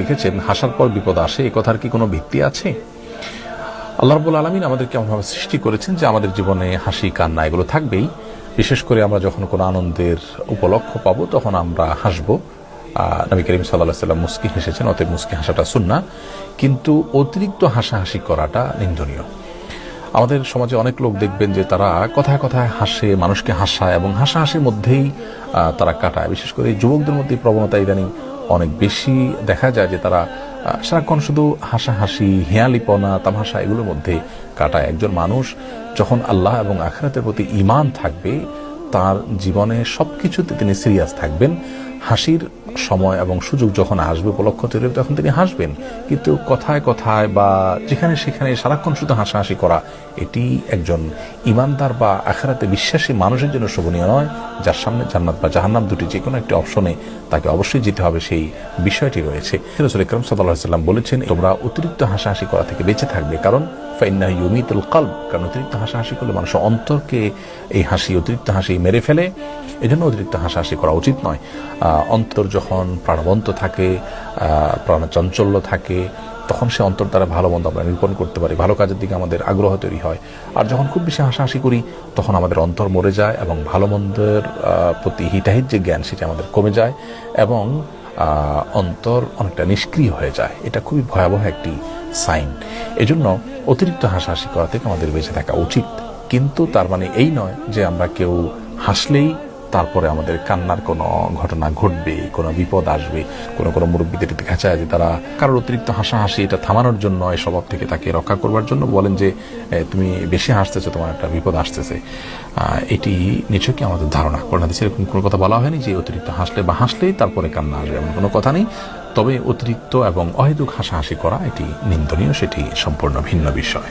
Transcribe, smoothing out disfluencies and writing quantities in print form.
লিখেছেন, হাসার পর বিপদ আসে, এ কথার কি কোনো ভিত্তি আছে? আল্লাহ রাব্বুল আলামিন আমাদেরকে এমনভাবে সৃষ্টি করেছেন যে আমাদের জীবনে হাসি কান্না এগুলো থাকবেই। বিশেষ করে আমরা যখন কোনো আনন্দের উপলক্ষ পাবো তখন আমরা হাসবো। নবী করিম সাল্লাল্লাহু আলাইহি ওয়াসাল্লাম মুস্কি হেসেছেন, অতএব মুস্কি হাসাটা সুন্নাহ, কিন্তু অতিরিক্ত হাসাহাসি করাটা নিন্দনীয়। আমাদের সমাজে অনেক লোক দেখবেন যে তারা কথায় কথায় হাসে, মানুষকে হাসায় এবং হাসাহাসির মধ্যেই তারা কাটায়। বিশেষ করে যুবকদের মধ্যে প্রবণতা ইদানিং অনেক বেশি দেখা যায় যে তারা সারাক্ষণ শুধু হাসাহাসি, হেয়ালিপনা, তামাশা এগুলোর মধ্যে কাটায়। একজন মানুষ যখন আল্লাহ এবং আখিরাতের প্রতি ঈমান থাকবে, তার জীবনে সবকিছুতে তিনি সিরিয়াস থাকবেন। হাসির সময় এবং সুযোগ যখন আসবে, উপলক্ষ তৈরি হবে, তখন তিনি হাসবেন। কিন্তু কথায় কথায় বা যেখানে সেখানে সারাক্ষণ শুধু হাসাহাসি করা, এটি একজন ইমানদার বা আখিরাতে বিশ্বাসী মানুষের জন্য শোভনীয় নয়। যার সামনে জান্নাত বা জাহান্নাম দুটি যে কোনো একটি অপশনে তাকে অবশ্যই যেতে হবে, সেই বিষয়টি রয়েছে। রাসূল আকরাম সাল্লাল্লাহু আলাইহি ওয়াসাল্লাম বলেছেন, তোমরা অতিরিক্ত হাসাহাসি করা থেকে বেঁচে থাকবে, কারণ ফাইন্নাহু ইউমিতুল কলব, কারণ অতিরিক্ত হাসাহাসি করলে মানুষের অন্তরকে এই হাসি, অতিরিক্ত হাসি মেরে ফেলে। এজন্য অতিরিক্ত হাসাহাসি করা উচিত নয়। অন্তর যখন প্রাণবন্ত থাকে, প্রাণচাঞ্চল্য থাকে, তখন সে অন্তর দ্বারা ভালো মন্দ আমরা নিরূপণ করতে পারি, ভালো কাজের দিকে আমাদের আগ্রহ তৈরি হয়। আর যখন খুব বেশি হাসাহাসি করি, তখন আমাদের অন্তর মরে যায় এবং ভালো মন্দের প্রতি হিতাহিত যে জ্ঞান, সেটা আমাদের কমে যায় এবং অন্তর অনেকটা নিষ্ক্রিয় হয়ে যায়। এটা খুবই ভয়াবহ একটি সাইন। এজন্য অতিরিক্ত হাসাহাসি করা থেকে আমাদের বেঁচে থাকা উচিত। কিন্তু তার মানে এই নয় যে আমরা কেউ হাসলেই তারপরে আমাদের কান্নার কোনো ঘটনা ঘটবে, কোনো বিপদ আসবে। কোনো কোনো মুরব্বীদের দেখা যায় যে তারা কারোর অতিরিক্ত হাসাহাসি এটা থামানোর জন্য, এই স্বভাব থেকে তাকে রক্ষা করবার জন্য বলেন যে তুমি বেশি হাসতেছো, তোমার একটা বিপদ আসতেছে। এটি নিছকই আমাদের ধারণা। কোরআন হাদিসে এরকম কোনো কথা বলা হয়নি যে অতিরিক্ত হাসলে বা হাসলেই তারপরে কান্না আসবে, এমন কোনো কথা নেই। তবে অতিরিক্ত এবং অহেতুক হাসাহাসি করা এটি নিন্দনীয়, সেটি সম্পূর্ণ ভিন্ন বিষয়।